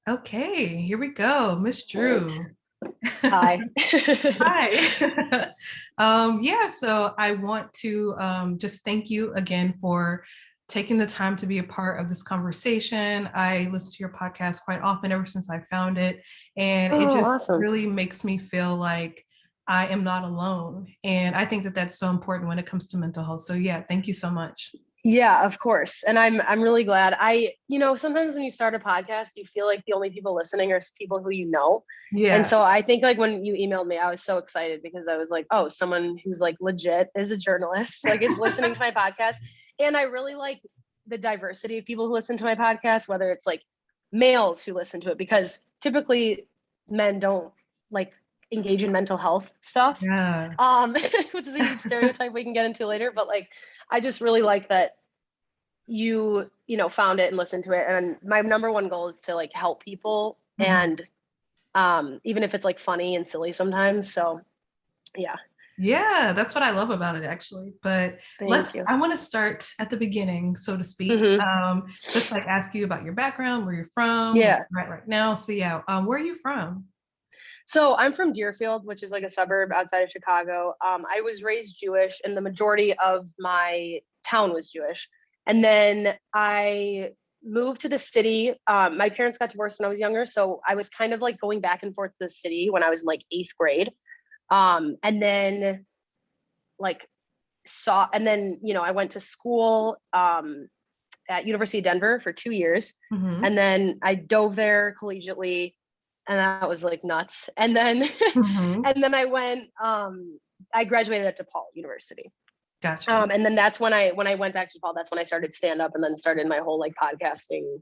Okay, here we go. Miss Right. Drew. Hi. Hi. Yeah, so I want to just thank you again for taking the time to be a part of this conversation. I listen to your podcast quite often ever since I found it, and it Oh, just awesome. really makes me feel like I am not alone. And I think that that's so important when it comes to mental health. So yeah, thank you so much. Yeah, of course. And I'm really glad. Sometimes when you start a podcast, you feel like the only people listening are people who you know. And Yeah. so I think like when you emailed me, I was so excited because I was like, oh, someone who's like legit is a journalist, like is listening to my podcast. And I really like the diversity of people who listen to my podcast, whether it's like males who listen to it, because typically men don't like engage in mental health stuff. Yeah. Which is a huge stereotype we can get into later, but like I just really like that you found it and listened to it. And my number one goal is to like help people, Mhm. and even if it's like funny and silly sometimes. So yeah. Yeah, that's what I love about it actually. But Thank you. I want to start at the beginning, so to speak. Hmm. Just like ask you about your background, where you're from, where Yeah. you're at right now. So yeah, where are you from? So I'm from Deerfield, which is like a suburb outside of Chicago. I was raised Jewish, and the majority of my town was Jewish. And then I moved to the city. My parents got divorced when I was younger, so I was kind of like going back and forth to the city when I was in like eighth grade. And then like I went to school at University of Denver for 2 years, Mm-hmm. and then I dove there collegiately, and that was like nuts. And then Mm-hmm. and then I graduated at DePaul University. Gotcha. And then that's when I went back to DePaul, that's when I started stand up and then started my whole like podcasting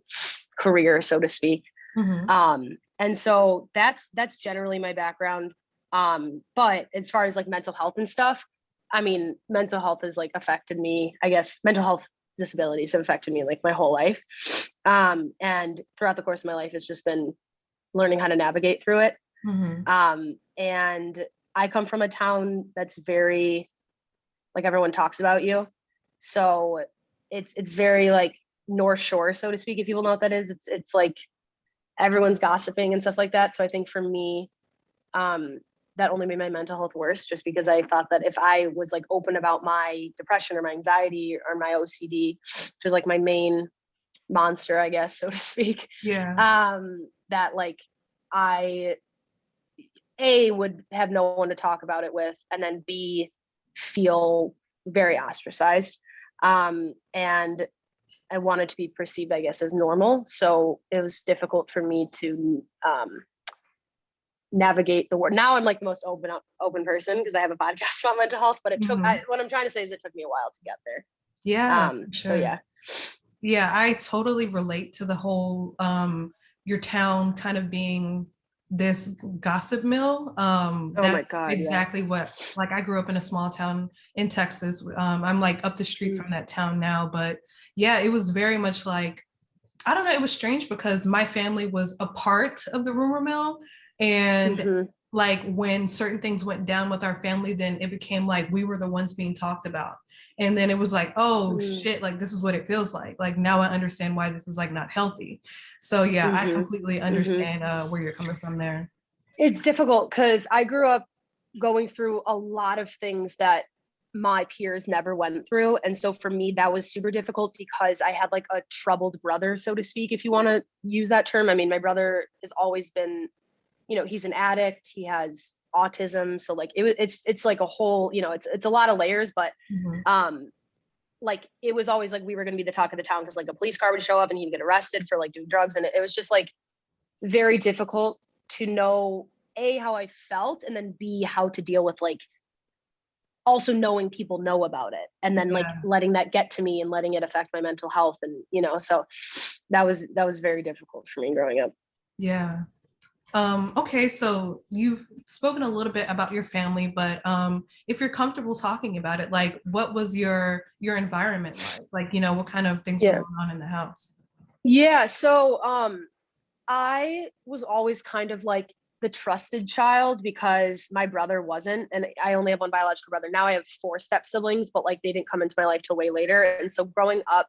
career, so to speak. Mm-hmm. And so that's generally my background. But as far as like mental health and stuff, I mean, mental health has like affected me. I guess mental health disabilities have affected me like my whole life. And throughout the course of my life, it's just been learning how to navigate through it. Mm-hmm. And I come from a town that's very like everyone talks about you. So it's very like North Shore, so to speak, if people know what that is. It's like everyone's gossiping and stuff like that. So I think for me, um, that only made my mental health worse, just because I thought that if I was like open about my depression or my anxiety or my OCD, which is like my main monster, I guess, so to speak, Yeah. that like I A would have no one to talk about it with, and then B feel very ostracized. And I wanted to be perceived, I guess, as normal. So it was difficult for me to navigate the world. Now I'm like the most open person because I have a podcast about mental health. But Mm-hmm. what I'm trying to say is it took me a while to get there. Yeah, for So sure. yeah. Yeah, I totally relate to the whole your town kind of being this gossip mill. Oh my That's God. Yeah. exactly what, like, I grew up in a small town in Texas. I'm like up the street Mm-hmm. from that town now, but yeah, it was very much like, I don't know, it was strange because my family was a part of the rumor mill. And Mm-hmm. like when certain things went down with our family, then it became like we were the ones being talked about. And then it was like, oh shit, like this is what it feels like. Like now I understand why this is like not healthy. So yeah, I Mm-hmm. completely Mm-hmm. understand where you're coming from there. It's difficult because I grew up going through a lot of things that my peers never went through. And so for me, that was super difficult because I had like a troubled brother, so to speak, if you want to use that term. I mean, my brother has always been, he's an addict, he has autism. So like it's like a whole, it's a lot of layers, but Mm-hmm. um like it was always like we were going to be the talk of the town because like a police car would show up and he'd get arrested for like doing drugs. And it was just like very difficult to know A, how I felt, and then B, how to deal with like also knowing people know about it and then like Yeah. letting that get to me and letting it affect my mental health. And so that was very difficult for me growing up. Yeah. Okay, so you've spoken a little bit about your family, but if you're comfortable talking about it, like what was your environment like? Like, what kind of things were Yeah. going on in the house? Yeah. So I was always kind of like the trusted child because my brother wasn't, and I only have one biological brother. Now I have four step siblings, but like they didn't come into my life till way later. And so growing up,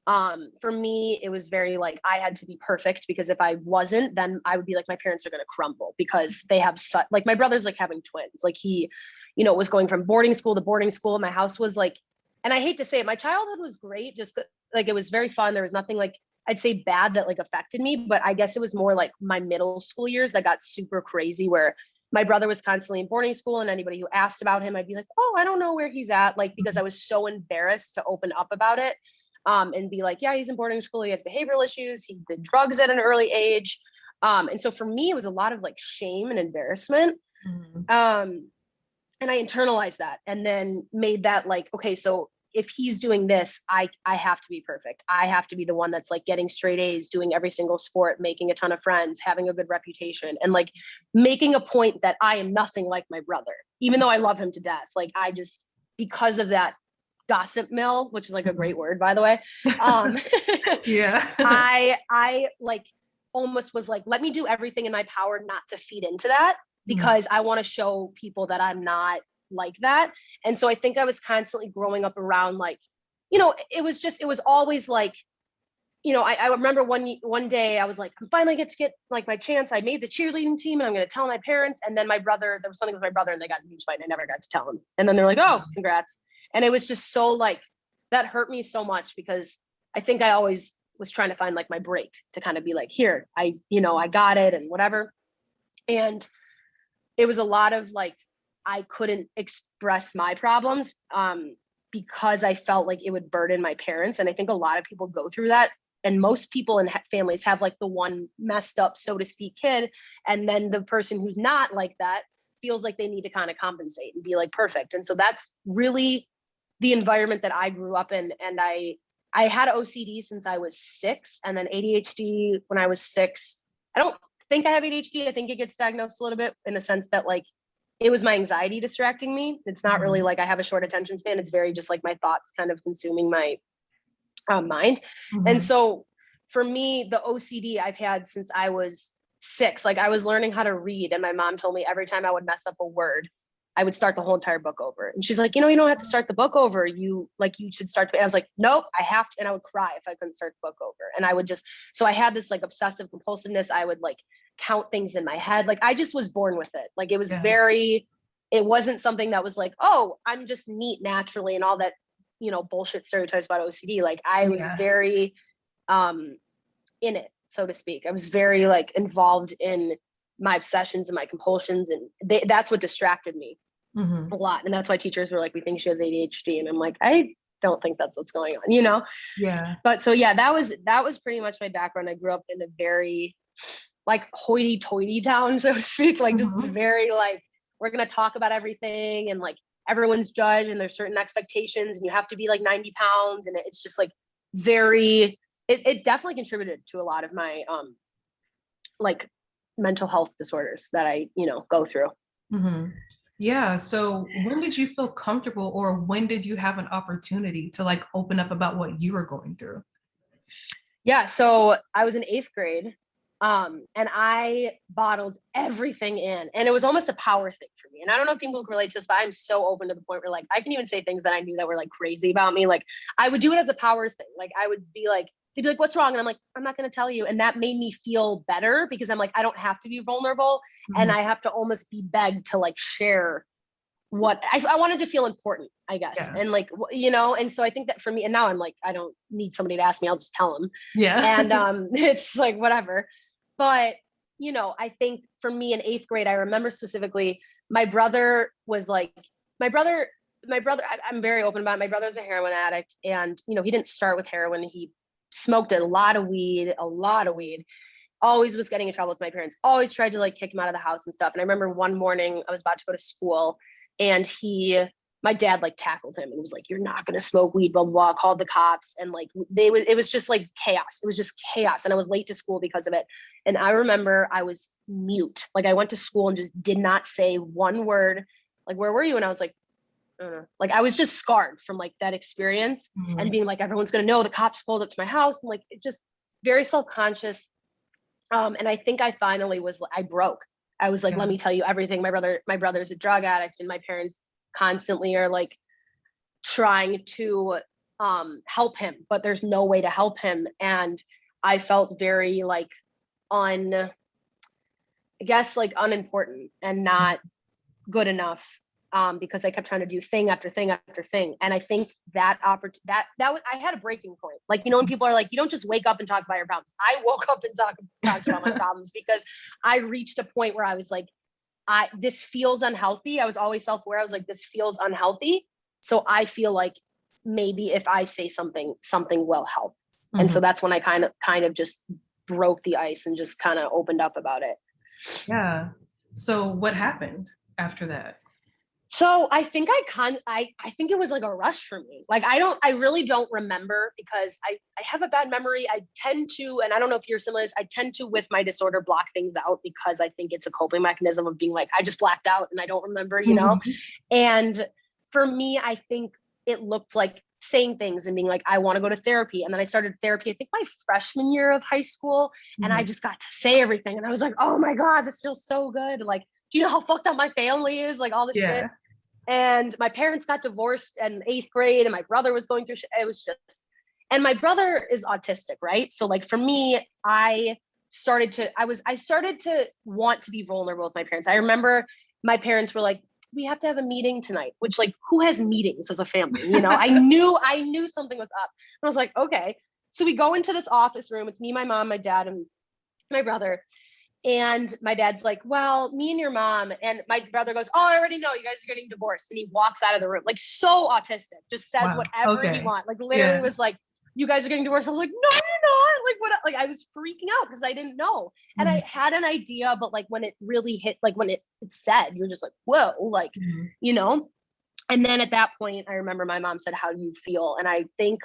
For me, it was very like I had to be perfect, because if I wasn't, then I would be like, my parents are going to crumble, because they have such, like, my brother's like having twins. Like he, was going from boarding school to boarding school. My house was like, and I hate to say it, my childhood was great. Just like, it was very fun. There was nothing like, I'd say bad that like affected me, but I guess it was more like my middle school years that got super crazy, where my brother was constantly in boarding school, and anybody who asked about him, I'd be like, oh, I don't know where he's at. Like, because I was so embarrassed to open up about it. And be like, yeah, he's in boarding school. He has behavioral issues. He did drugs at an early age. And so for me, it was a lot of like shame and embarrassment. And I internalized that, and then made that like, okay, so if he's doing this, I have to be perfect. I have to be the one that's like getting straight A's, doing every single sport, making a ton of friends, having a good reputation, and like making a point that I am nothing like my brother, even though I love him to death. Like I just, because of that gossip mill, which is like a great word, by the way. Yeah. I like almost was like, let me do everything in my power not to feed into that, because I want to show people that I'm not like that. And so I think I was constantly growing up around like, it was always like, I remember one day I was like, I'm finally get to get like my chance. I made the cheerleading team, and I'm going to tell my parents. And then there was something with my brother, and they got in a huge fight, and I never got to tell him. And then they're like, oh, congrats. And it was just so like, that hurt me so much, because I think I always was trying to find like my break to kind of be like, here, I got it and whatever. And it was a lot of like, I couldn't express my problems because I felt like it would burden my parents. And I think a lot of people go through that. And most people in families have like the one messed up, so to speak, kid. And then the person who's not like that feels like they need to kind of compensate and be like perfect. And so that's really the environment that I grew up in. And I had OCD since I was 6, and then ADHD when I was 6. I don't think I have ADHD. I think it gets diagnosed a little bit in the sense that like it was my anxiety distracting me. It's not really like I have a short attention span. It's very just like my thoughts kind of consuming my mind. And so for me, the OCD I've had since I was 6. Like I was learning how to read, and my mom told me every time I would mess up a word, I would start the whole entire book over. And she's like, you don't have to start the book over. You should start. I was like, nope, I have to. And I would cry if I couldn't start the book over. And I would so I had this like obsessive compulsiveness. I would like count things in my head. Like I just was born with it. Like it was it wasn't something that was like, oh, I'm just neat naturally and all that, bullshit stereotypes about OCD. Like I was very in it, so to speak. I was very like involved in my obsessions and my compulsions, and that's what distracted me a lot. And that's why teachers were like, we think she has ADHD. And I'm like, I don't think that's what's going on, Yeah. But so, yeah, that was pretty much my background. I grew up in a very like hoity-toity town, so to speak, like just very like, we're going to talk about everything, and like everyone's judged, and there's certain expectations, and you have to be like 90 pounds. And it's just like it definitely contributed to a lot of my like mental health disorders that I, go through. Yeah. So when did you feel comfortable, or when did you have an opportunity to like open up about what you were going through? Yeah. So I was in 8th grade. And I bottled everything in, and it was almost a power thing for me. And I don't know if people can relate to this, but I'm so open to the point where like, I can even say things that I knew that were like crazy about me. Like I would do it as a power thing. Like I would be like, they'd be like, what's wrong? And I'm like, I'm not going to tell you. And that made me feel better, because I'm like, I don't have to be vulnerable, and I have to almost be begged to like share what I wanted to feel important, I guess. Yeah. And like, and so I think that for me, and now I'm like, I don't need somebody to ask me, I'll just tell them. Yeah. And it's like, whatever. But, I think for me in 8th grade, I remember specifically my brother was like, my brother, I'm very open about it. My brother's a heroin addict, and, he didn't start with heroin. He smoked a lot of weed, always was getting in trouble with my parents, always tried to like kick him out of the house and stuff. And I remember one morning I was about to go to school, and my dad like tackled him and was like, you're not going to smoke weed, blah, blah, blah, called the cops. And like, it was just like chaos. It was just chaos. And I was late to school because of it. And I remember I was mute. Like I went to school and just did not say one word. Like, where were you? And I was like, I don't know. Like I was just scarred from like that experience and being like, everyone's going to know the cops pulled up to my house. And like, it just very self-conscious. And I think I finally I broke. I was like, let me tell you everything. My brother's a drug addict, and my parents constantly are like trying to help him, but there's no way to help him. And I felt very like I guess like unimportant and not good enough, because I kept trying to do thing after thing after thing. And I think that I had a breaking point. Like, you know, when people are like, you don't just wake up and talk about your problems. I woke up and talked about my problems, because I reached a point where I was like, this feels unhealthy. I was always self-aware. I was like, this feels unhealthy. So I feel like maybe if I say something will help. Mm-hmm. And so that's when I kind of just broke the ice and just kind of opened up about it. Yeah. So what happened after that? So I think I think it was like a rush for me. Like, I really don't remember, because I have a bad memory. I tend to, and I don't know if you're similar to this, I tend to, with my disorder, block things out, because I think it's a coping mechanism of being like, I just blacked out and I don't remember, you know? And for me, I think it looked like saying things and being like, I want to go to therapy. And then I started therapy, I think my freshman year of high school. And I just got to say everything. And I was like, oh my God, this feels so good. Like, do you know how fucked up my family is? Like, all this shit. And my parents got divorced in 8th grade, and my brother was going through shit. It was just, and my brother is autistic, right? So like for me, I started to want to be vulnerable with my parents. I remember my parents were like, we have to have a meeting tonight, which, like, who has meetings as a family? You know, I knew something was up. And I was like, okay. So we go into this office room. It's me, my mom, my dad, and my brother. And my dad's like, well, me and your mom. And my brother goes, oh, I already know, you guys are getting divorced. And he walks out of the room, like, so autistic, just says whatever he wants. Like, literally was like, you guys are getting divorced. I was like, no, you're not. Like, what? Like, I was freaking out because I didn't know. And I had an idea, but like when it really hit, like when it's said, you're just like, whoa, like, you know? And then at that point, I remember my mom said, how do you feel? And I think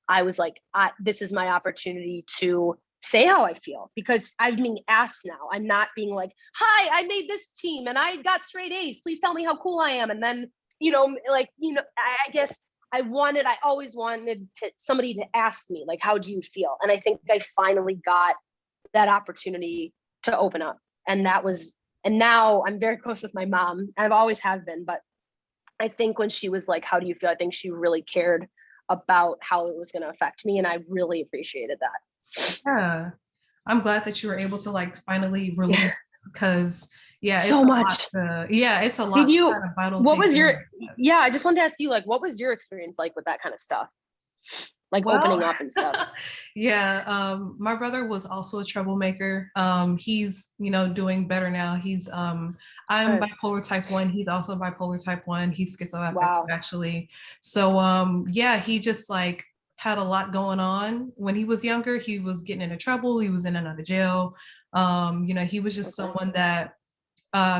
I was like, this is my opportunity to say how I feel, because I'm being asked now. I'm not being like, hi, I made this team and I got straight A's. Please tell me how cool I am. And then, you know, like, you know, I guess I always wanted somebody to ask me, like, how do you feel? And I think I finally got that opportunity to open up. And now I'm very close with my mom. I've always have been, but I think when she was like, how do you feel? I think she really cared about how it was going to affect me. And I really appreciated that. Yeah. I'm glad that you were able to like finally release, because so much. It's a lot. I just wanted to ask you, like, what was your experience like with that kind of stuff? Like opening up and stuff. My brother was also a troublemaker. He's, you know, doing better now. He's I'm bipolar type 1. He's also bipolar type 1. He's schizoaffective, actually. So he just like had a lot going on. When he was younger, he was getting into trouble. He was in and out of jail. You know, he was just someone that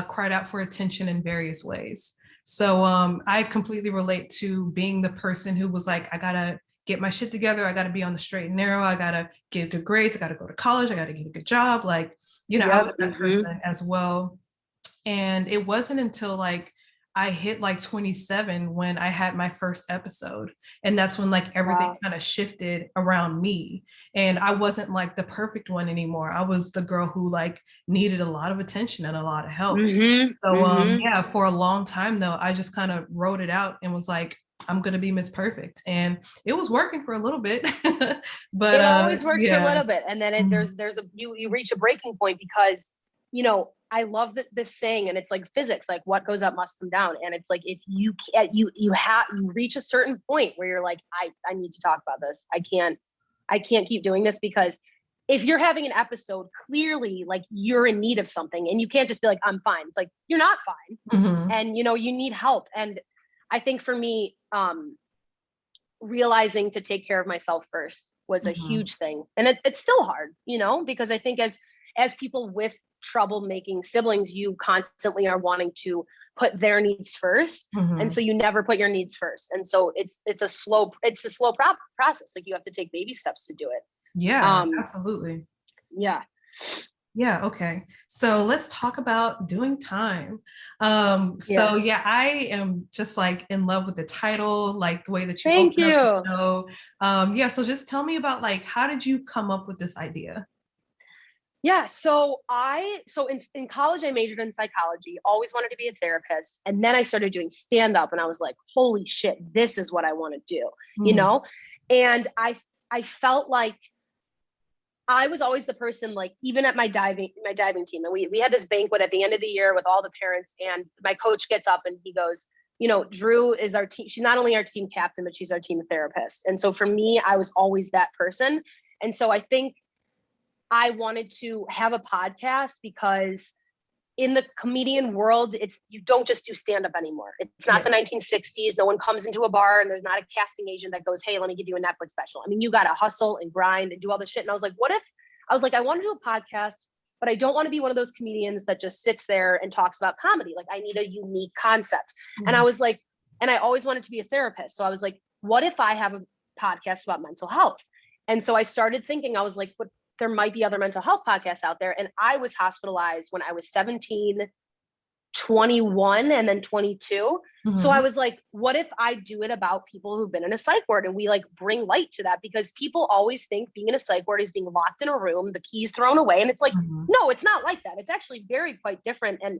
cried out for attention in various ways. So I completely relate to being the person who was like, I gotta get my shit together. I gotta be on the straight and narrow. I gotta get good grades. I gotta go to college. I gotta get a good job. Like, you know, I was that person as well. And it wasn't until like I hit like 27 when I had my first episode. And that's when like everything kind of shifted around me. And I wasn't like the perfect one anymore. I was the girl who like needed a lot of attention and a lot of help. So for a long time though, I just kind of wrote it out and was like, I'm going to be Miss Perfect. And it was working for a little bit, but it always works for a little bit. And then you reach a breaking point, because, you know, I love this saying, and it's like physics, like what goes up must come down. And it's like, if you can't, you reach a certain point where you're like, I need to talk about this. I can't keep doing this, because if you're having an episode, clearly like you're in need of something, and you can't just be like, I'm fine. It's like, you're not fine. And, you know, you need help. And I think for me, realizing to take care of myself first was a huge thing. And it's still hard, you know, because I think as people with troublemaking siblings, you constantly are wanting to put their needs first. And so you never put your needs first. And so it's a slow process. Like, you have to take baby steps to do it. Yeah, absolutely. Yeah. Yeah. Okay. So let's talk about Doing Time. I am just like in love with the title, like the way that you open up the show. So just tell me about, like, how did you come up with this idea? Yeah. So in college, I majored in psychology, always wanted to be a therapist. And then I started doing stand up and I was like, holy shit, this is what I want to do, you Mm. know? And I felt like I was always the person, like, even at my diving team. And we had this banquet at the end of the year with all the parents. And my coach gets up and he goes, Drew is our team. She's not only our team captain, but she's our team therapist. And so for me, I was always that person. And so I think I wanted to have a podcast because in the comedian world, you don't just do stand up anymore. It's not the 1960s. No one comes into a bar and there's not a casting agent that goes, hey, let me give you a Netflix special. I mean, you got to hustle and grind and do all this shit. And I was like, I want to do a podcast, but I don't want to be one of those comedians that just sits there and talks about comedy. Like, I need a unique concept. Mm. And I was like, and I always wanted to be a therapist. So I was like, what if I have a podcast about mental health? And so I started thinking, I was like, but there might be other mental health podcasts out there. And I was hospitalized when I was 17, 21, and then 22. Mm-hmm. So I was like, what if I do it about people who've been in a psych ward and we like bring light to that? Because people always think being in a psych ward is being locked in a room, the keys thrown away. And it's like, no, it's not like that. It's actually quite different. And,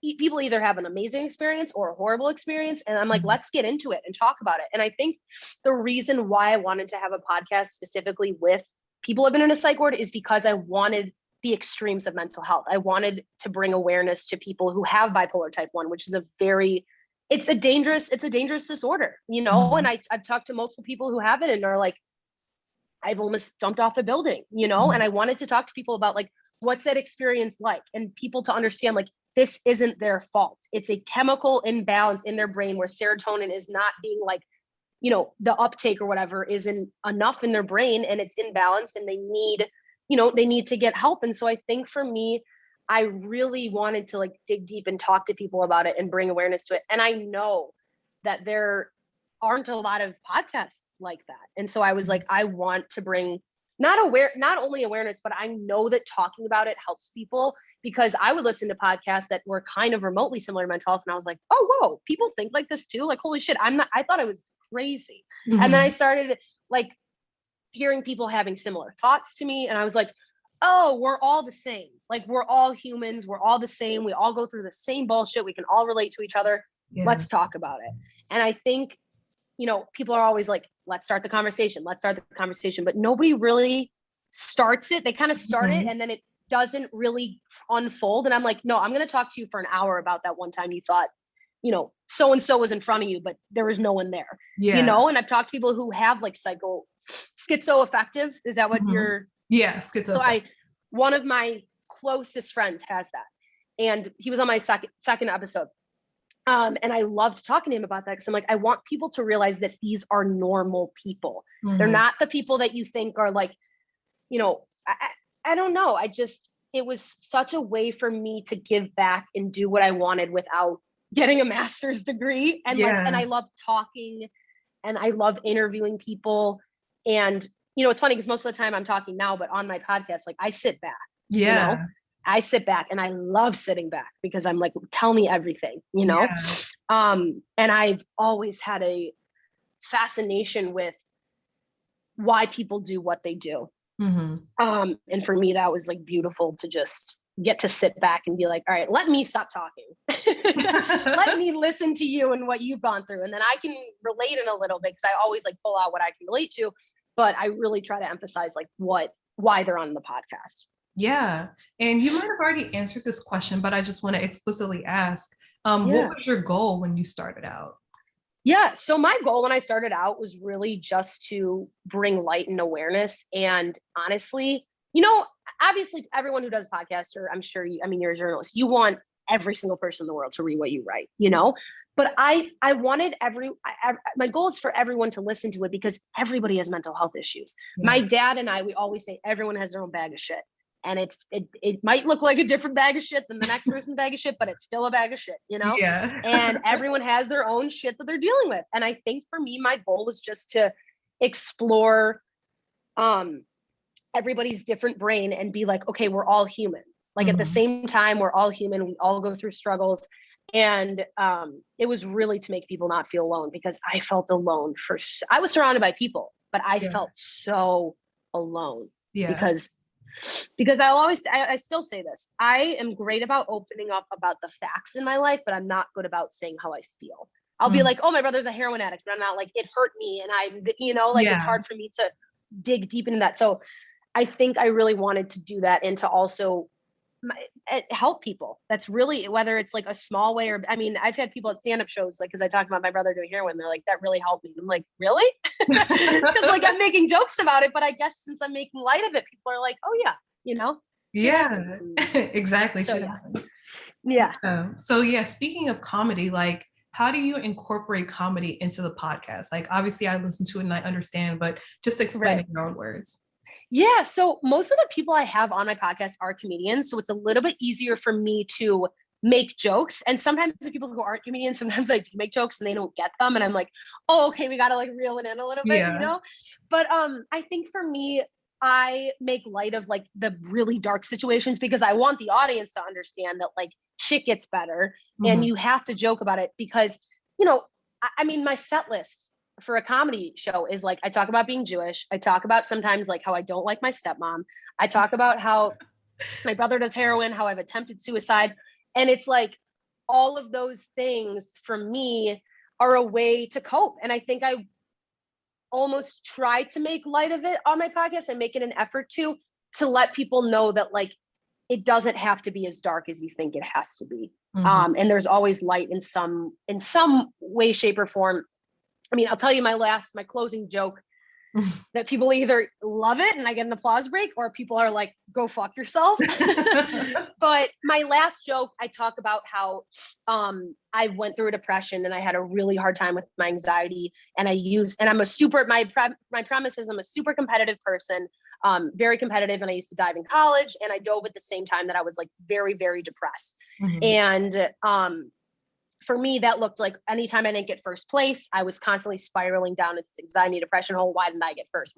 people either have an amazing experience or a horrible experience. And I'm like, let's get into it and talk about it. And I think the reason why I wanted to have a podcast specifically with people who have been in a psych ward is because I wanted the extremes of mental health. I wanted to bring awareness to people who have bipolar type 1, which is it's a dangerous disorder, and I've talked to multiple people who have it and are like, I've almost jumped off a building, and I wanted to talk to people about like, what's that experience like? And people to understand, like, this isn't their fault. It's a chemical imbalance in their brain where serotonin is not being like, the uptake or whatever isn't enough in their brain and it's imbalanced and they need to get help. And so I think for me, I really wanted to like dig deep and talk to people about it and bring awareness to it. And I know that there aren't a lot of podcasts like that. And so I was like, I want to bring not only awareness, but I know that talking about it helps people, because I would listen to podcasts that were kind of remotely similar to mental health. And I was like, oh, whoa, people think like this too. Like, holy shit. I thought I was crazy. And then I started like hearing people having similar thoughts to me. And I was like, oh, we're all the same. Like, we're all humans. We're all the same. We all go through the same bullshit. We can all relate to each other. Yeah. Let's talk about it. And I think, people are always like, let's start the conversation. But nobody really starts it. They kind of start it and then it doesn't really unfold. And I'm like, no, I'm going to talk to you for an hour about that one time you thought, so-and-so was in front of you, but there was no one there, and I've talked to people who have like schizoaffective. Is that what you're? Yeah. Schizoaffective. So one of my closest friends has that. And he was on my second episode. And I loved talking to him about that because I'm like, I want people to realize that these are normal people. They're not the people that you think are like, I don't know. It was such a way for me to give back and do what I wanted without getting a master's degree. And and I love talking and I love interviewing people. And, it's funny because most of the time I'm talking now, but on my podcast, like I sit back, I sit back and I love sitting back because I'm like, tell me everything, and I've always had a fascination with why people do what they do. And for me, that was like beautiful to just get to sit back and be like, all right, let me stop talking. Let me listen to you and what you've gone through. And then I can relate in a little bit because I always like pull out what I can relate to, but I really try to emphasize like why they're on the podcast. Yeah. And you might have already answered this question, but I just want to explicitly ask, what was your goal when you started out? Yeah. So my goal when I started out was really just to bring light and awareness. And honestly, obviously everyone who does podcasts, or I'm sure you're a journalist, you want every single person in the world to read what you write, but I wanted my goal is for everyone to listen to it because everybody has mental health issues. Yeah. My dad and we always say everyone has their own bag of shit. And it might look like a different bag of shit than the next person's bag of shit, but it's still a bag of shit, Yeah. And everyone has their own shit that they're dealing with. And I think for me, my goal was just to explore everybody's different brain and be like, okay, we're all human. Like at the same time, we're all human. We all go through struggles. And it was really to make people not feel alone because I felt alone I was surrounded by people, but I felt so alone because Because I still say this. I am great about opening up about the facts in my life, but I'm not good about saying how I feel. I'll be like, oh, my brother's a heroin addict, but I'm not like, it hurt me. And it's hard for me to dig deep into that. So I think I really wanted to do that and to also help people. That's really, whether it's like a small way or, I mean, I've had people at stand-up shows, like, cause I talked about my brother doing heroin. They're like, that really helped me. I'm like, really? Cause like I'm making jokes about it, but I guess since I'm making light of it, people are like, oh yeah, Yeah, exactly. So, yeah. So yeah, speaking of comedy, like, how do you incorporate comedy into the podcast? Like, obviously I listen to it and I understand, but just explain in your own words. Yeah. So most of the people I have on my podcast are comedians. So it's a little bit easier for me to make jokes. And sometimes the people who aren't comedians, sometimes I do make jokes and they don't get them. And I'm like, oh, okay, we got to like reel it in a little bit, But I think for me, I make light of like the really dark situations because I want the audience to understand that like shit gets better and you have to joke about it because, I mean, my set list for a comedy show is like, I talk about being Jewish. I talk about sometimes like how I don't like my stepmom. I talk about how my brother does heroin, how I've attempted suicide. And it's like all of those things for me are a way to cope. And I think I almost try to make light of it on my podcast and make it an effort to let people know that like, it doesn't have to be as dark as you think it has to be. And there's always light in some way, shape or form. I mean, I'll tell you my closing joke that people either love it and I get an applause break or people are like, go fuck yourself. But my last joke, I talk about how I went through a depression and I had a really hard time with my anxiety. And my premise is I'm a super competitive person, very competitive. And I used to dive in college and I dove at the same time that I was like very, very depressed. And for me, that looked like anytime I didn't get first place, I was constantly spiraling down into this anxiety, depression hole. Why didn't I get first?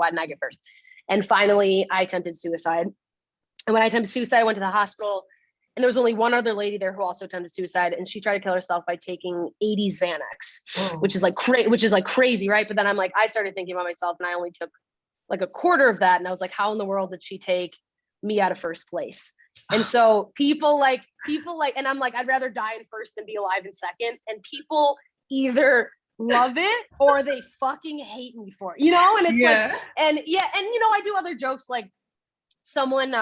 And finally, I attempted suicide. And when I attempted suicide, I went to the hospital and there was only one other lady there who also attempted suicide. And she tried to kill herself by taking 80 Xanax, which is like crazy, right? But then I started thinking about myself and I only took like a quarter of that. And I was like, how in the world did she take me out of first place? And so people like, and I'm like, I'd rather die in first than be alive in second. And people either love it or they fucking hate me for it, And it's I do other jokes. Like someone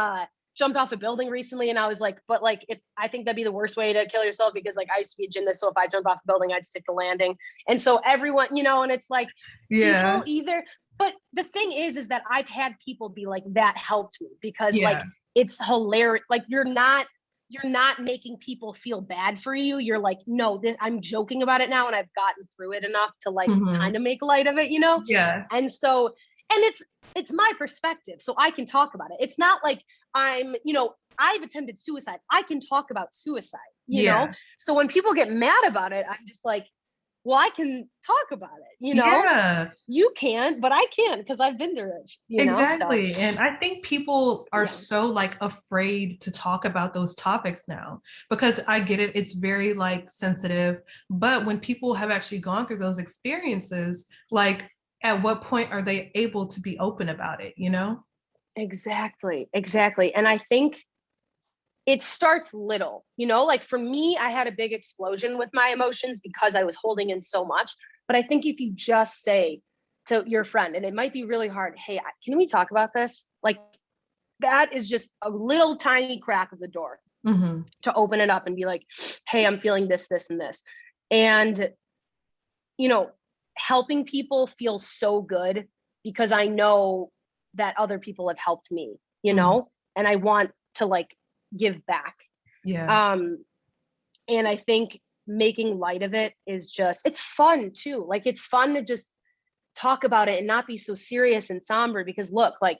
jumped off a building recently and I was like, but like, if I think that'd be the worst way to kill yourself because like I used to be a gymnast. So if I jumped off a building, I'd stick the landing. And so everyone, and it's like, people either, but the thing is that I've had people be like, that helped me because like, it's hilarious. Like you're not making people feel bad for you. You're like, no, I'm joking about it now. And I've gotten through it enough to like kind of make light of it, Yeah. And so, and it's my perspective. So I can talk about it. It's not like I've attempted suicide. I can talk about suicide, you know? So when people get mad about it, I'm just like, well, I can talk about it, Yeah. You can, but I can't because I've been through it, Exactly. So. And I think people are so like afraid to talk about those topics now because I get it. It's very like sensitive, but when people have actually gone through those experiences, like at what point are they able to be open about it, Exactly. And I think it starts little, like for me, I had a big explosion with my emotions because I was holding in so much. But I think if you just say to your friend, and it might be really hard, hey, can we talk about this? Like that is just a little tiny crack of the door to open it up and be like, hey, I'm feeling this, this, and this. And, helping people feels so good because I know that other people have helped me, and I want to like give back. And I think making light of it is it's fun too. Like it's fun to just talk about it and not be so serious and somber because look, like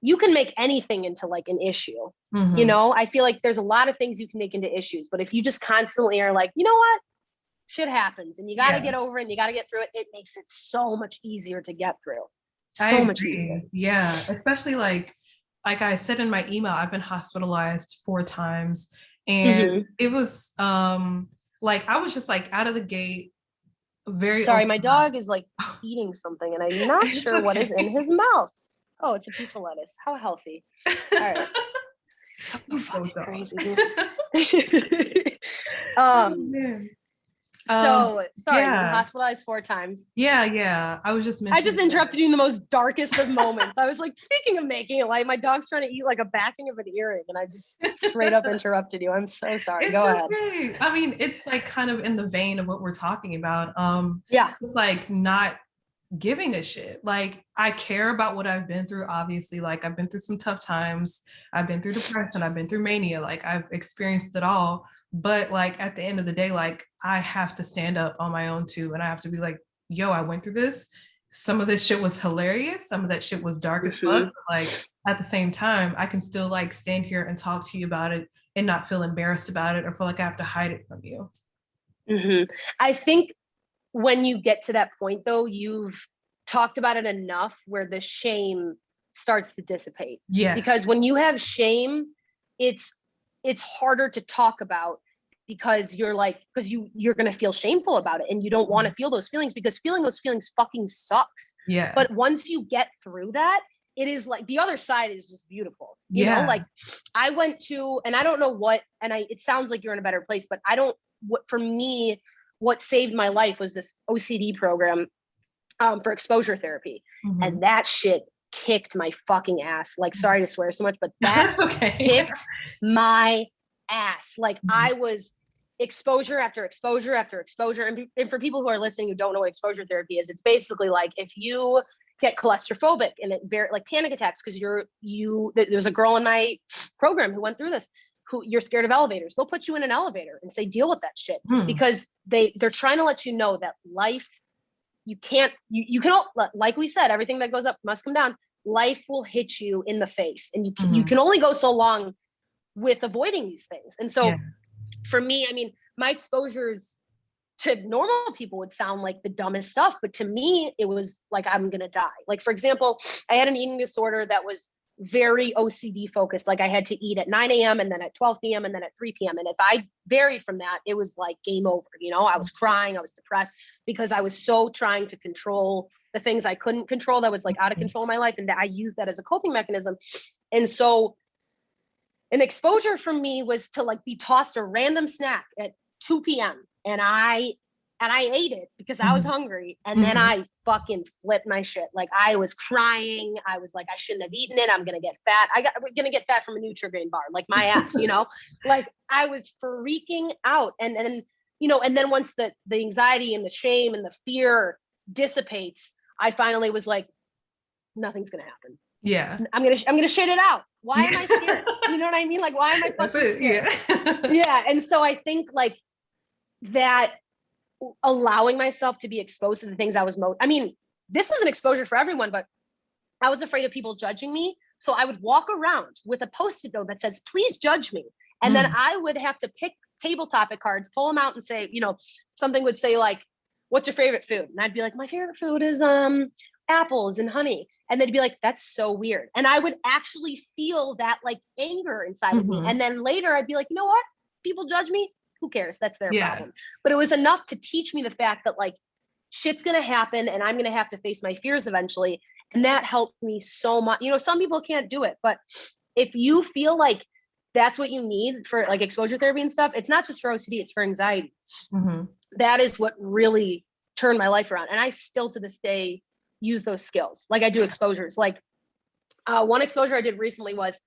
you can make anything into like an issue. I feel like there's a lot of things you can make into issues, but if you just constantly are like, you know what, shit happens and you got to get over it and you got to get through it, it makes it so much easier to get through. So much easier. Yeah, especially like I said in my email, I've been hospitalized 4 times and it was like I was just like out of the gate very sorry, my dog is like eating something and I'm not sure what is in his mouth. Oh, it's a piece of lettuce. How healthy. All right. So fucking crazy. Oh, man. So sorry, you've been Yeah. hospitalized 4 times. Yeah. I was just I just mentioning interrupted you in the most darkest of moments. I was like, speaking of making it light, my dog's trying to eat like a backing of an earring, and I just straight up interrupted you. I'm so sorry. Go ahead. Okay. I mean, it's like kind of in the vein of what we're talking about. Yeah. It's like not giving a shit. Like, I care about what I've been through, obviously. Like, I've been through some tough times. I've been through depression. I've been through mania. Like, I've experienced it all. But like at the end of the day, like, I have to stand up on my own too. And I have to be like, yo, I went through this. Some of this shit was hilarious. Some of that shit was dark as fuck. But like at the same time, I can still like stand here and talk to you about it and not feel embarrassed about it or feel like I have to hide it from you. I think when you get to that point, though, you've talked about it enough where the shame starts to dissipate. Yes. Because when you have shame, it's harder to talk about, because you're going to feel shameful about it, and you don't want to feel those feelings, because feeling those feelings fucking sucks. Yeah. But once you get through that, it is like the other side is just beautiful. You know, like I went to, and I don't know what, and it sounds like you're in a better place, but for me, what saved my life was this OCD program for exposure therapy. And that shit kicked my fucking ass. Like, sorry to swear so much, but that kicked my ass. Like, I was exposure after exposure after exposure. And for people who are listening who don't know what exposure therapy is, it's basically like if you get claustrophobic and it like panic attacks because there's a girl in my program who went through this, who you're scared of elevators. They'll put you in an elevator and say, deal with that shit, because they're trying to let you know that life, you can, like we said, everything that goes up must come down. Life will hit you in the face, and you can only go so long with avoiding these things. And so for me, I mean, my exposures to normal people would sound like the dumbest stuff, but to me, it was like, I'm going to die. Like, for example, I had an eating disorder that was very OCD focused. Like, I had to eat at 9 a.m. and then at 12 p.m. and then at 3 p.m. And if I varied from that, it was like game over. You know, I was crying, I was depressed, because I was so trying to control the things I couldn't control that was like out of control in my life. And that I used that as a coping mechanism. And so an exposure for me was to like be tossed a random snack at 2 p.m. and I ate it because I was hungry. And then I fucking flipped my shit. Like, I was crying. I was like, I shouldn't have eaten it. I'm going to get fat. We're going to get fat from a Nutri-Grain bar, like my ass, you know, like I was freaking out. And then, you know, and then once the anxiety and the shame and the fear dissipates, I finally was like, nothing's going to happen. Yeah. I'm going to shit it out. Why am I scared? You know what I mean? Like, why am I fucking scared? Yeah. And so I think like that, allowing myself to be exposed to the things I was I mean, this is an exposure for everyone, but I was afraid of people judging me. So I would walk around with a Post-it note that says, please judge me. And then I would have to pick table topic cards, pull them out and say, you know, something would say like, what's your favorite food? And I'd be like, my favorite food is apples and honey. And they'd be like, that's so weird. And I would actually feel that like anger inside of me. And then later I'd be like, you know what? People judge me. Who cares? That's their problem. But it was enough to teach me the fact that like shit's going to happen and I'm going to have to face my fears eventually. And that helped me so much. You know, some people can't do it, but if you feel like that's what you need for like exposure therapy and stuff, it's not just for OCD, it's for anxiety. That is what really turned my life around. And I still to this day use those skills. Like I do exposures. Like one exposure I did recently was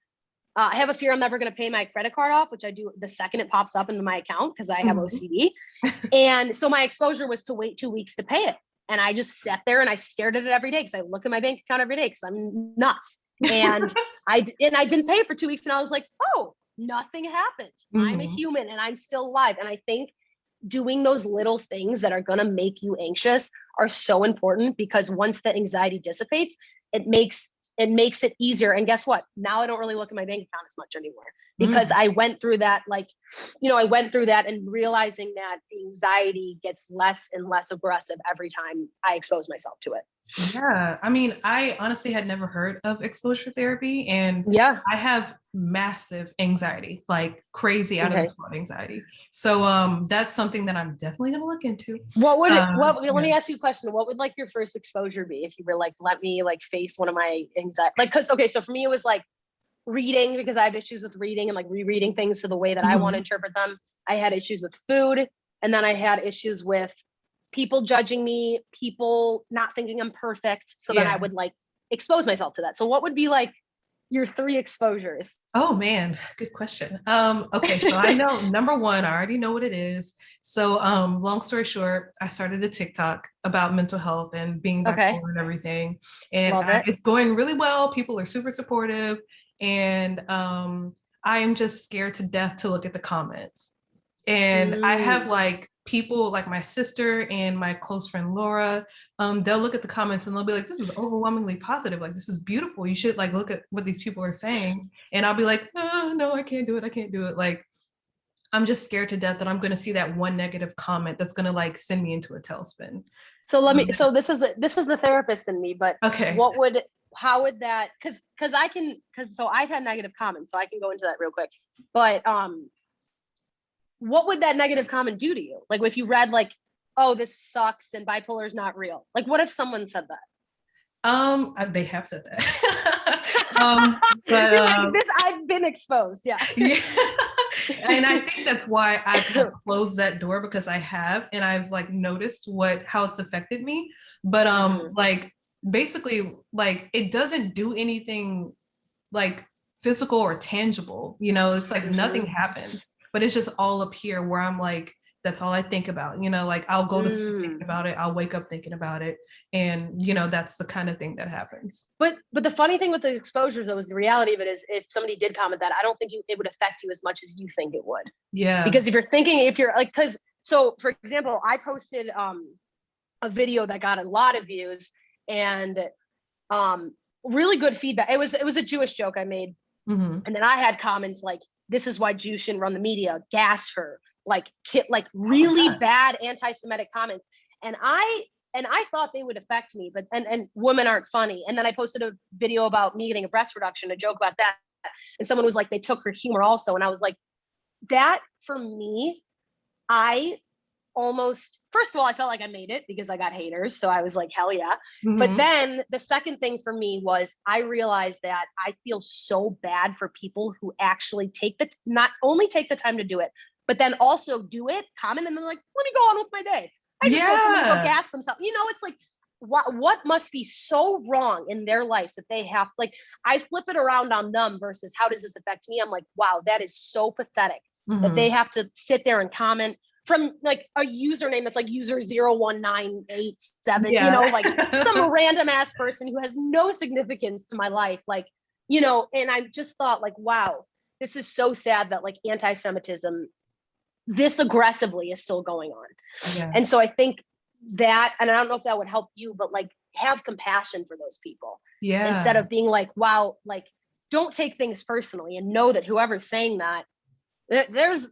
I have a fear I'm never going to pay my credit card off, which I do the second it pops up into my account because I have OCD. And so my exposure was to wait 2 weeks to pay it. And I just sat there and I stared at it every day because I look at my bank account every day because I'm nuts. And I didn't pay it for 2 weeks. And I was like, oh, nothing happened. I'm a human and I'm still alive. And I think doing those little things that are going to make you anxious are so important, because once that anxiety dissipates, it makes it easier. And guess what? Now I don't really look at my bank account as much anymore because I went through that, like, you know, I went through that and realizing that the anxiety gets less and less aggressive every time I expose myself to it. Yeah, I mean, I honestly had never heard of exposure therapy, and Yeah. I have massive anxiety, like crazy out of Okay. this world anxiety. So that's something that I'm definitely gonna look into. Let Yeah. me ask you a question. What would like your first exposure be if you were like, let me like face one of my anxiety? Like, cause okay, so for me, it was like reading because I have issues with reading and like rereading things to the way that I want to Mhm. interpret them. I had issues with food, and then I had issues with people judging me, people not thinking I'm perfect. So then I Yeah. would like expose myself to that. So what would be like your three exposures? Oh man, good question. Okay, so I know number one, I already know what it is. So long story short, I started a TikTok about mental health and being Okay. bipolar and everything. And Love it. it's going really well. People are super supportive. And I am just scared to death to look at the comments. And I have Mm. like people like my sister and my close friend Laura, they'll look at the comments and they'll be like, this is overwhelmingly positive. Like, this is beautiful. You should like look at what these people are saying. And I'll be like, oh, no, I can't do it. I can't do it. Like, I'm just scared to death that I'm going to see that one negative comment that's going to like send me into a tailspin. So So, so this is the therapist in me, but okay. what would how would that because I can because so I've had negative comments, so I can go into that real quick. But what would that negative comment do to you? Like if you read like, oh, this sucks and bipolar is not real. Like what if someone said that? They have said that. But You're like, this I've been exposed. Yeah. yeah. And I think that's why I've kind of closed that door, because I have, and I've like noticed how it's affected me. But Mhm. like basically like it doesn't do anything like physical or tangible, it's like nothing Mhm. happens, but it's just all up here where I'm like, that's all I think about, like I'll go to sleep thinking Mm. about it, I'll wake up thinking about it, and that's the kind of thing that happens. But the funny thing with the exposures though is the reality of it is if somebody did comment that, I don't think it would affect you as much as you think it would. Yeah. Because if you're like because so for example, I posted a video that got a lot of views and um really good feedback. It was a Jewish joke I made, Hmm. and then I had comments like, this is why Jews shouldn't run the media, gas her, like Oh my really god. bad anti-Semitic comments. And I thought they would affect me, but and women aren't funny. And then I posted a video about me getting a breast reduction, a joke about that. And someone was like, they took her humor also. And I was like, that for me, I almost first of all, I felt like I made it because I got haters. So I was like, hell yeah. But Hmm. then the second thing for me was I realized that I feel so bad for people who actually not only take the time to do it, but then also do it, comment, and then like, let me go on with my day. I just told someone to go Yeah. gas themselves. It's like what must be so wrong in their lives that they have like I flip it around on them versus how does this affect me? I'm like, wow, that is so pathetic that they Hmm. have to sit there and comment from like a username that's like user 01987, Yeah. like some random ass person who has no significance to my life. And I just thought like, wow, this is so sad that like anti-Semitism this aggressively is still going on. Yeah. And so I think that, and I don't know if that would help you, but like have compassion for those people instead Yeah. of being like, wow, like don't take things personally and know that whoever's saying that there's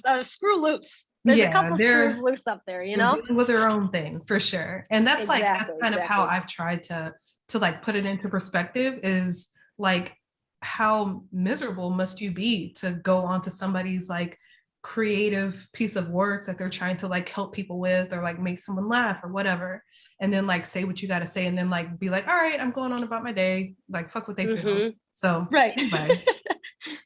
a screw loose. There's a Yeah. couple screws loose up there, They're dealing with their own thing for sure. And that's Exactly, kind of how exactly. I've tried to like put it into perspective, is like, how miserable must you be to go onto somebody's like creative piece of work that they're trying to like help people with, or like make someone laugh or whatever, and then like say what you got to say, and then like be like, all right, I'm going on about my day, like fuck what they feel. Mm-hmm. So Right. anyway,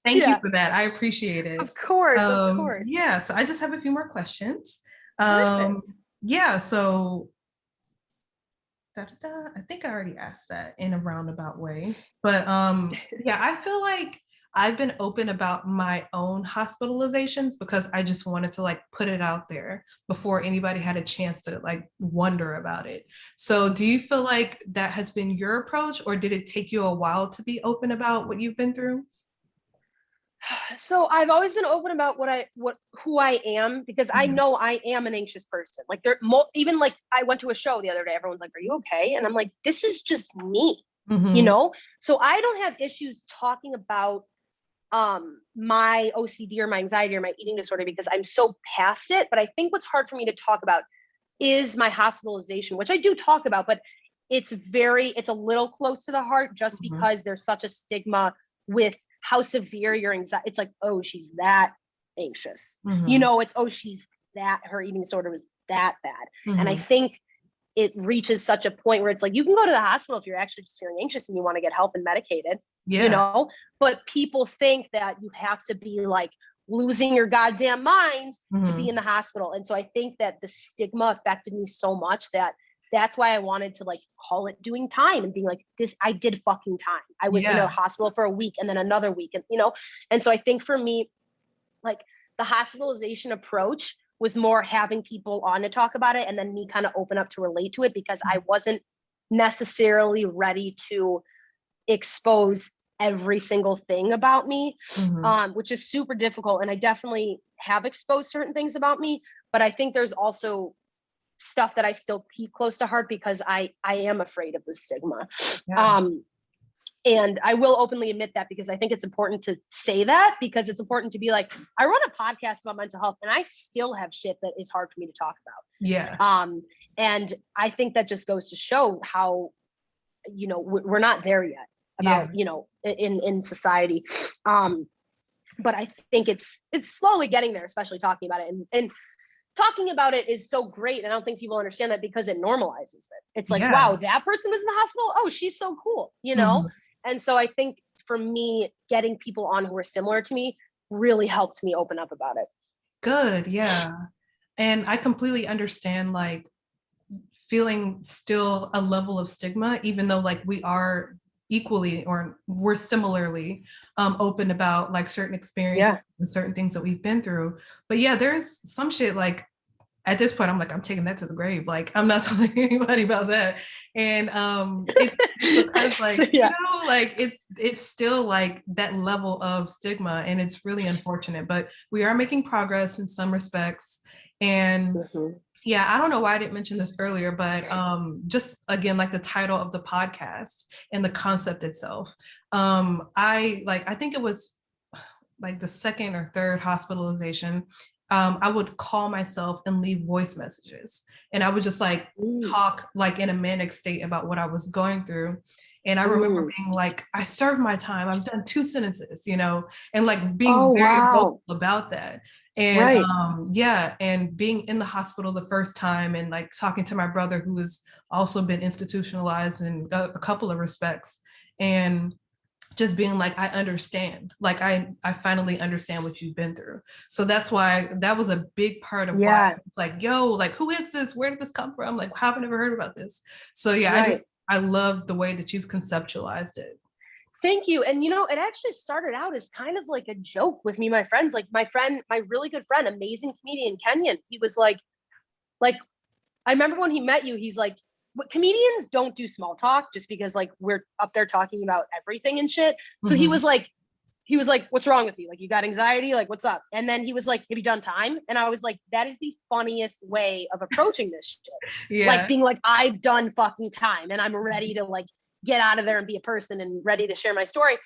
thank you Yeah. for that. I appreciate it. Of course, of course. Yeah, so I just have a few more questions. Um, Perfect. yeah, so I think I already asked that in a roundabout way. But yeah, I feel like I've been open about my own hospitalizations because I just wanted to like put it out there before anybody had a chance to like wonder about it. So do you feel like that has been your approach, or did it take you a while to be open about what you've been through? So I've always been open about who I am because I Mhm. know I am an anxious person. Like even like I went to a show the other day. Everyone's like, "Are you okay?" And I'm like, "This is just me," you Mhm. know. So I don't have issues talking about my OCD or my anxiety or my eating disorder because I'm so past it. But I think what's hard for me to talk about is my hospitalization, which I do talk about, but it's a little close to the heart just because there's such a stigma with how severe your anxiety. It's like, oh, she's that anxious. You know, it's, oh, her eating disorder was that bad. And I think it reaches such a point where it's like, you can go to the hospital if you're actually just feeling anxious and you want to get help and medicated, you know, but people think that you have to be like losing your goddamn mind to be in the hospital. And so I think that the stigma affected me so much that's why I wanted to like call it doing time and being like, I did fucking time. I was in a hospital for a week and then another week, and, you know, and so I think for me, like the hospitalization approach was more having people on to talk about it and then me kind of open up to relate to it, because I wasn't necessarily ready to expose every single thing about me, which is super difficult. And I definitely have exposed certain things about me, but I think there's also stuff that I still keep close to heart because I am afraid of the stigma. And I will openly admit that, because I think it's important to say that, because it's important to be like, I run a podcast about mental health and I still have shit that is hard for me to talk about. And I think that just goes to show how, you know, we're not there yet about, you know, in society. But I think it's slowly getting there, especially talking about it. And talking about it is so great. And I don't think people understand that, because it normalizes it. It's like, wow, that person was in the hospital. Oh, she's so cool, you know? And so I think for me, getting people on who are similar to me really helped me open up about it. Good. Yeah. And I completely understand like feeling still a level of stigma, even though like we are equally or we're similarly open about like certain experiences and certain things that we've been through. But yeah, there's some shit like at this point, I'm like, I'm taking that to the grave. Like, I'm not telling anybody about that. And it's because like, you know, like it's still like that level of stigma, and it's really unfortunate, but we are making progress in some respects. And yeah, I don't know why I didn't mention this earlier, but just again, like the title of the podcast and the concept itself. I think it was like the second or third hospitalization. I would call myself and leave voice messages, and I would just like talk like in a manic state about what I was going through. And I remember being like, I served my time. I've done 2 sentences, you know, and like being very vocal about that. And and being in the hospital the first time and like talking to my brother, who has also been institutionalized in a couple of respects, and just being like, I understand, like I finally understand what you've been through. So that's why that was a big part of why it's like, yo, like, who is this? Where did this come from? Like, how have I never heard about this? So yeah, I love the way that you've conceptualized it. Thank you. And you know, it actually started out as kind of like a joke with me, my friends, like my really good friend, amazing comedian, Kenyon. He was like, I remember when he met you, he's like, comedians don't do small talk just because like we're up there talking about everything and shit. So he was like, what's wrong with you? Like, you got anxiety? Like, what's up? And then he was like, have you done time? And I was like, that is the funniest way of approaching this shit. Like being like, I've done fucking time and I'm ready to like get out of there and be a person and ready to share my story.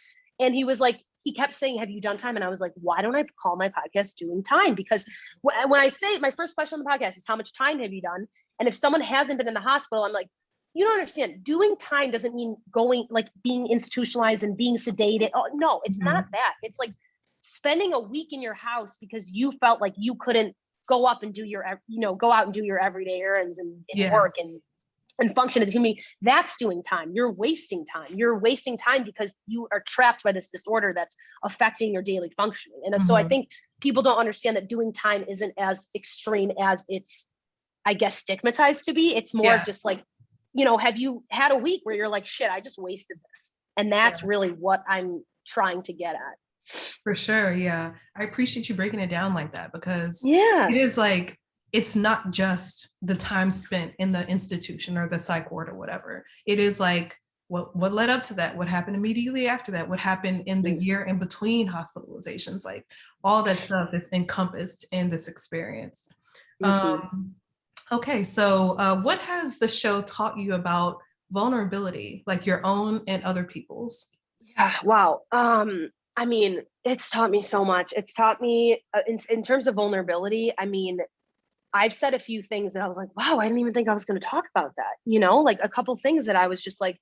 And he was like, he kept saying, have you done time? And I was like, why don't I call my podcast Doing Time? Because when I say my first question on the podcast is, how much time have you done? And if someone hasn't been in the hospital, I'm like, you don't understand. Doing time doesn't mean going, like being institutionalized and being sedated. Oh, no, it's not that. It's like spending a week in your house because you felt like you couldn't go up and do your, go out and do your everyday errands and work and function as a human being. That's doing time. You're wasting time. You're wasting time because you are trapped by this disorder that's affecting your daily functioning. And so I think people don't understand that doing time isn't as extreme as it's, I guess, stigmatized to be. It's more just like, have you had a week where you're like, shit, I just wasted this? And that's really what I'm trying to get at. For sure. Yeah. I appreciate you breaking it down like that, because it is like, it's not just the time spent in the institution or the psych ward or whatever. It is like, what led up to that? What happened immediately after that? What happened in the year in between hospitalizations? Like all that stuff is encompassed in this experience. Okay, so what has the show taught you about vulnerability, like your own and other people's? Yeah, wow. I mean, it's taught me so much. It's taught me in terms of vulnerability. I mean, I've said a few things that I was like, wow, I didn't even think I was going to talk about that. You know, like a couple things that I was just like,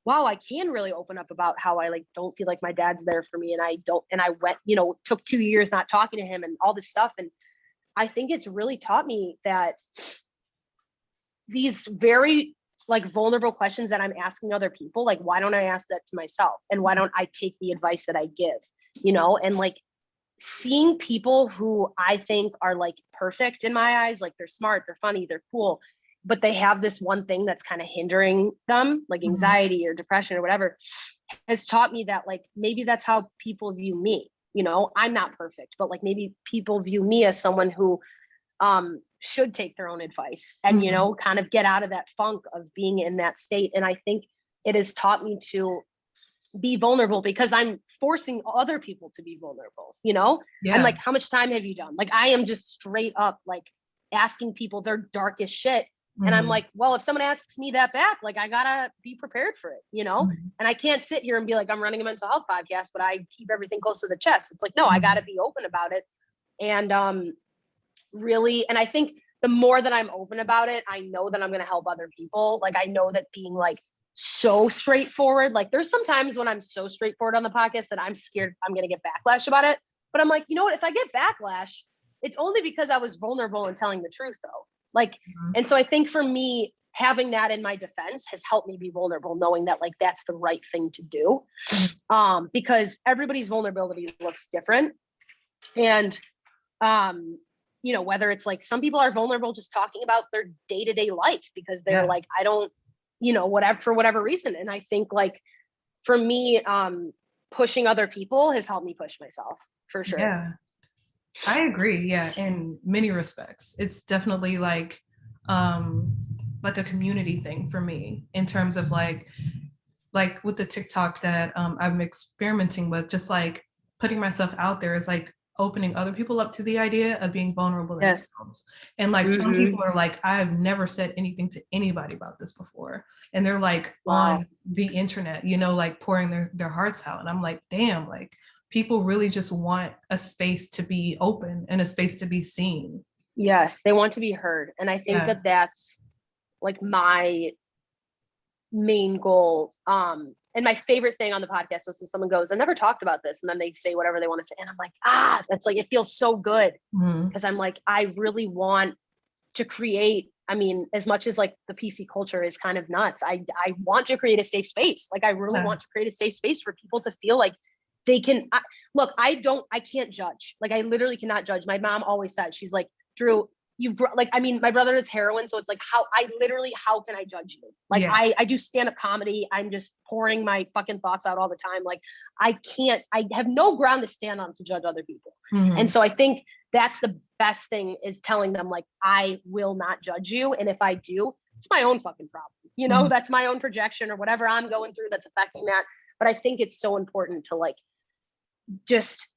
wow, I can really open up about how I like don't feel like my dad's there for me. And I went, you know, took 2 years not talking to him and all this stuff. And I think it's really taught me that these very like vulnerable questions that I'm asking other people, like, why don't I ask that to myself? And why don't I take the advice that I give, you know? And like seeing people who I think are like perfect in my eyes, like they're smart, they're funny, they're cool, but they have this one thing that's kind of hindering them, like anxiety or depression or whatever, has taught me that like maybe that's how people view me. You know, I'm not perfect, but like maybe people view me as someone who should take their own advice and, you know, kind of get out of that funk of being in that state. And I think it has taught me to be vulnerable because I'm forcing other people to be vulnerable, you know? I'm like, how much time have you done? Like, I am just straight up like asking people their darkest shit. And I'm like, well, if someone asks me that back, like I gotta be prepared for it, you know? And I can't sit here and be like, I'm running a mental health podcast, but I keep everything close to the chest. It's like, no, I gotta be open about it. And really, and I think the more that I'm open about it, I know that I'm gonna help other people. Like I know that being like so straightforward, like there's sometimes when I'm so straightforward on the podcast that I'm scared I'm gonna get backlash about it. But I'm like, you know what, if I get backlash, it's only because I was vulnerable and telling the truth though. Like, and so I think for me, having that in my defense has helped me be vulnerable, knowing that like that's the right thing to do. Because everybody's vulnerability looks different. And you know, whether it's like some people are vulnerable just talking about their day-to-day life because they're like, I don't, you know, whatever, for whatever reason. And I think like for me, pushing other people has helped me push myself for sure. Yeah, I agree. Yeah, in many respects. It's definitely like a community thing for me in terms of like with the TikTok that I'm experimenting with, just like putting myself out there is like opening other people up to the idea of being vulnerable themselves. And like some people are like, I've never said anything to anybody about this before. And they're like on the internet, you know, like pouring their hearts out. And I'm like, damn, like people really just want a space to be open and a space to be seen. Yes, they want to be heard. And I think that that's like my main goal. And my favorite thing on the podcast is when someone goes, I never talked about this. And then they say whatever they want to say. And I'm like, that's like, it feels so good. Because I'm like, I really want to create, I mean, as much as like the PC culture is kind of nuts, I want to create a safe space. Like I really want to create a safe space for people to feel like they can, look, I can't judge. Like I literally cannot judge. My mom always said, she's like, Drew, like, I mean, my brother is heroin. So it's like, how can I judge you? Like I do stand-up comedy. I'm just pouring my fucking thoughts out all the time. Like I have no ground to stand on to judge other people. And so I think that's the best thing is telling them like, I will not judge you. And if I do, it's my own fucking problem. You know, that's my own projection or whatever I'm going through that's affecting that. But I think it's so important to like, just,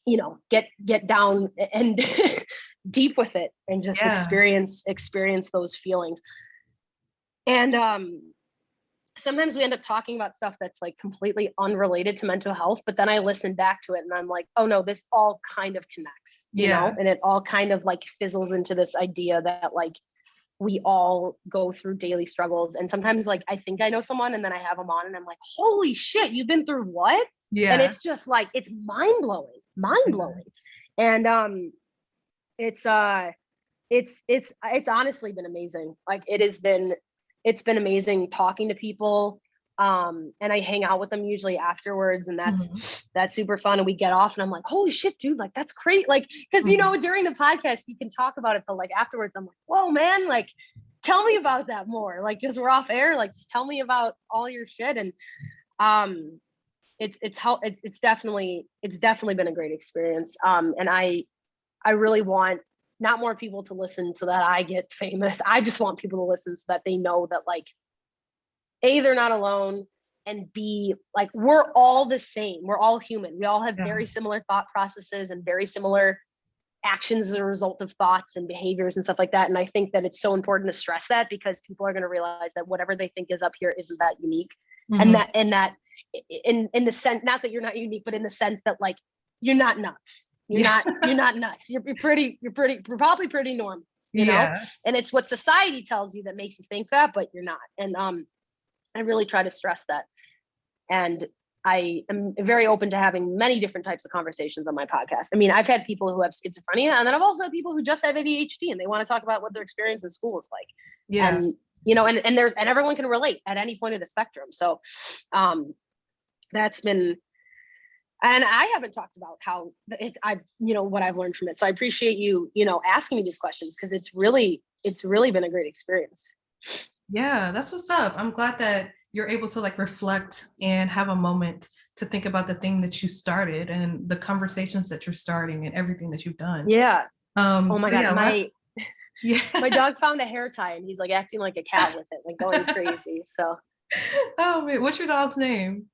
you know, get down and deep with it and just experience those feelings. And sometimes we end up talking about stuff that's like completely unrelated to mental health, but then I listen back to it and I'm like, oh no, this all kind of connects, you know, and it all kind of like fizzles into this idea that like we all go through daily struggles. And sometimes like I think I know someone and then I have them on and I'm like, holy shit, you've been through what? And it's just like, it's mind-blowing. And it's honestly been amazing. Like it's been amazing talking to people. And I hang out with them usually afterwards, and that's super fun. And we get off and I'm like, holy shit, dude, like that's great. Like, cause you know, during the podcast you can talk about it, but like afterwards I'm like, whoa man, like tell me about that more. Like, cause we're off air, like just tell me about all your shit. And it's definitely been a great experience. And I really want not more people to listen so that I get famous. I just want people to listen so that they know that like, A, they're not alone, and B, like we're all the same. We're all human. We all have very similar thought processes and very similar actions as a result of thoughts and behaviors and stuff like that. And I think that it's so important to stress that because people are going to realize that whatever they think is up here isn't that unique. And that in the sense, not that you're not unique, but in the sense that like, you're not nuts. You're not nuts. You're probably pretty normal. you know, Yeah. and it's what society tells you that makes you think that, but you're not. And I really try to stress that. And I am very open to having many different types of conversations on my podcast. I mean, I've had people who have schizophrenia, and then I've also had people who just have ADHD and they want to talk about what their experience in school is like. Yeah. And, you know, and everyone can relate at any point of the spectrum. So that's been, and I haven't talked about how what I've learned from it. So I appreciate you, asking me these questions, because it's really been a great experience. Yeah, that's what's up. I'm glad that you're able to like reflect and have a moment to think about the thing that you started and the conversations that you're starting and everything that you've done. Yeah. Oh my so God. yeah, yeah. My dog found a hair tie and he's like acting like a cat with it, like going crazy. So. Oh man, what's your dog's name?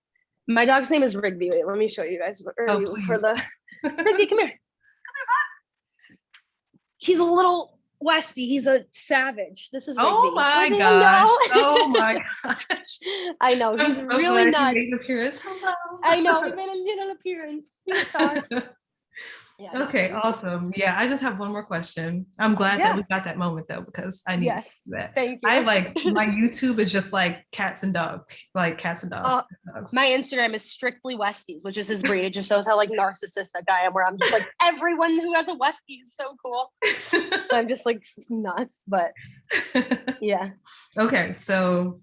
My dog's name is Rigby. Wait, let me show you guys. Please. Rigby, come here. He's a little Westie. He's a savage. This is Rigby. Oh my gosh. Oh my gosh. I know. He's so really nuts. He made an appearance. Hello. I know. He made a little appearance. Yeah, okay, awesome. Yeah, I just have one more question. I'm glad that we got that moment though, because I need that. Thank you. I like my YouTube is just like cats and dogs. My Instagram is strictly Westies, which is his breed. It just shows how like narcissistic I am, where I'm just like, everyone who has a Westie is so cool. I'm just like nuts, but yeah. Okay, so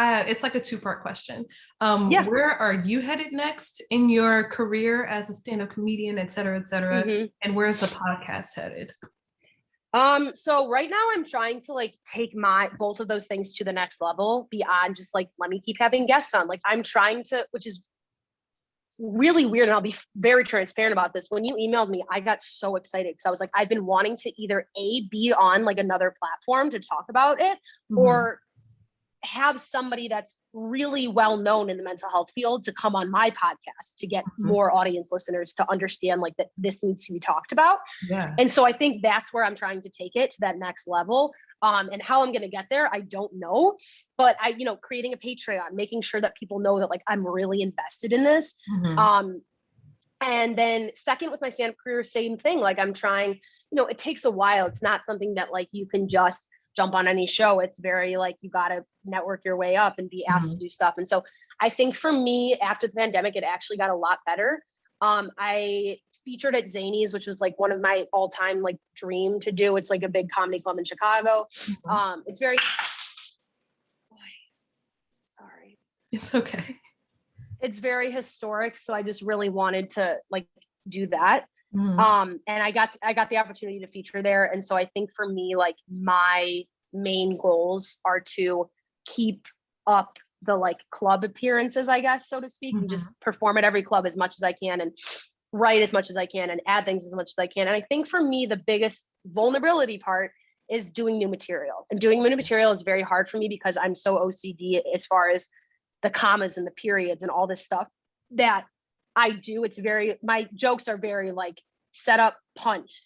it's like a two-part question. Where are you headed next in your career as a stand-up comedian, et cetera, and where's the podcast headed? So right now I'm trying to like take both of those things to the next level beyond just like, let me keep having guests on. Like I'm trying to, which is really weird, and I'll be very transparent about this. When you emailed me, I got so excited because I was like, I've been wanting to either be on like another platform to talk about it, or have somebody that's really well known in the mental health field to come on my podcast to get more audience listeners to understand like that this needs to be talked about. Yeah. And so I think that's where I'm trying to take it to that next level. And how I'm going to get there, I don't know, but creating a Patreon, making sure that people know that like I'm really invested in this. And then second, with my stand-up career, same thing. Like I'm trying, it takes a while. It's not something that like you can just jump on any show. It's very like, you got to network your way up and be asked to do stuff. And so I think for me, after the pandemic, it actually got a lot better. I featured at Zanies, which was like one of my all-time like dream to do. It's like a big comedy club in Chicago. It's very, sorry. It's okay. It's very historic. So I just really wanted to like do that. And I got the opportunity to feature there. And so I think for me, like my main goals are to keep up the like club appearances, I guess, so to speak, and just perform at every club as much as I can and write as much as I can and add things as much as I can. And I think for me, the biggest vulnerability part is doing new material. And doing new material is very hard for me because I'm so OCD as far as the commas and the periods and all this stuff that I do. My jokes are very like set up, punch.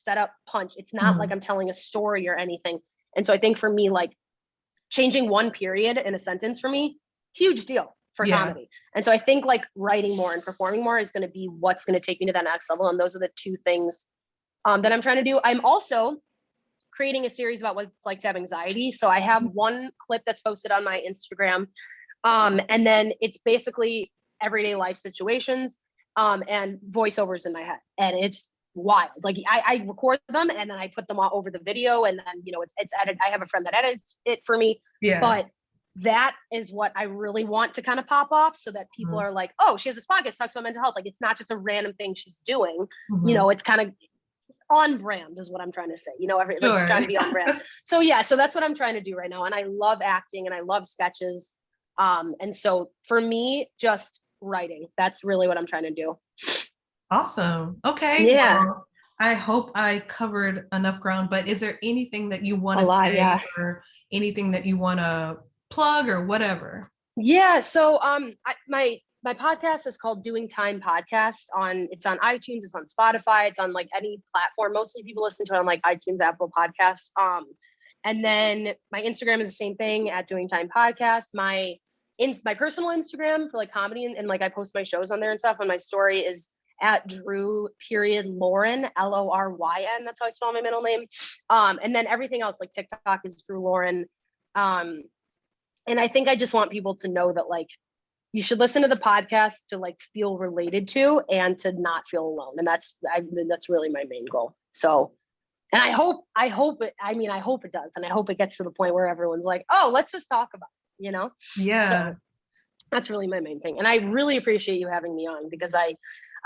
It's not like I'm telling a story or anything. And so I think for me, like changing one period in a sentence for me, huge deal for comedy. And so I think like writing more and performing more is going to be what's going to take me to that next level. And those are the two things that I'm trying to do. I'm also creating a series about what it's like to have anxiety. So I have one clip that's posted on my Instagram. And then it's basically everyday life situations and voiceovers in my head. And it's wild. Like I record them and then I put them all over the video, and then, it's edited. I have a friend that edits it for me. Yeah. But that is what I really want to kind of pop off so that people are like, oh, she has this podcast, talks about mental health. Like, it's not just a random thing she's doing, it's kind of on brand is what I'm trying to say, like trying to be on brand. So yeah, so that's what I'm trying to do right now. And I love acting and I love sketches. And so for me, just writing, that's really what I'm trying to do. Awesome. Okay. Yeah. Well, I hope I covered enough ground, but is there anything that you want to say or anything that you want to plug or whatever? Yeah. So, my podcast is called Doing Time Podcast. It's on iTunes, it's on Spotify, it's on like any platform. Mostly people listen to it on like iTunes, Apple Podcasts. And then my Instagram is the same thing at Doing Time Podcast. My personal Instagram for like comedy and like I post my shows on there and stuff. And my story is at Drew.Loryn, Loryn. That's how I spell my middle name. And then everything else, like TikTok is Drew Loryn. And I think I just want people to know that like, you should listen to the podcast to like feel related to and to not feel alone. And that's really my main goal. So, and I hope it does. And I hope it gets to the point where everyone's like, oh, let's just talk about it, you know? Yeah. So that's really my main thing. And I really appreciate you having me on, because I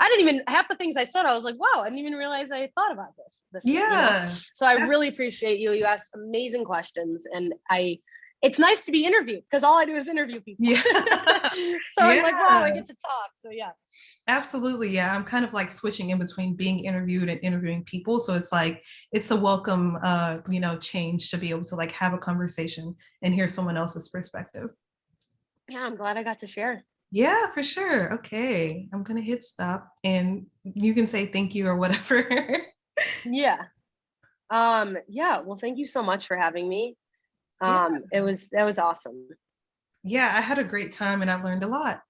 didn't even, half the things I said, I was like, wow, I didn't even realize I thought about this way, you know? So I really appreciate you. You asked amazing questions, and it's nice to be interviewed, because all I do is interview people. Yeah. So I'm like, wow, I get to talk. So yeah. Absolutely. Yeah. I'm kind of like switching in between being interviewed and interviewing people. So it's like, it's a welcome, change to be able to like have a conversation and hear someone else's perspective. Yeah. I'm glad I got to share. Yeah, for sure. Okay. I'm going to hit stop and you can say thank you or whatever. Yeah. Yeah. Well, thank you so much for having me. That was awesome. Yeah, I had a great time and I learned a lot.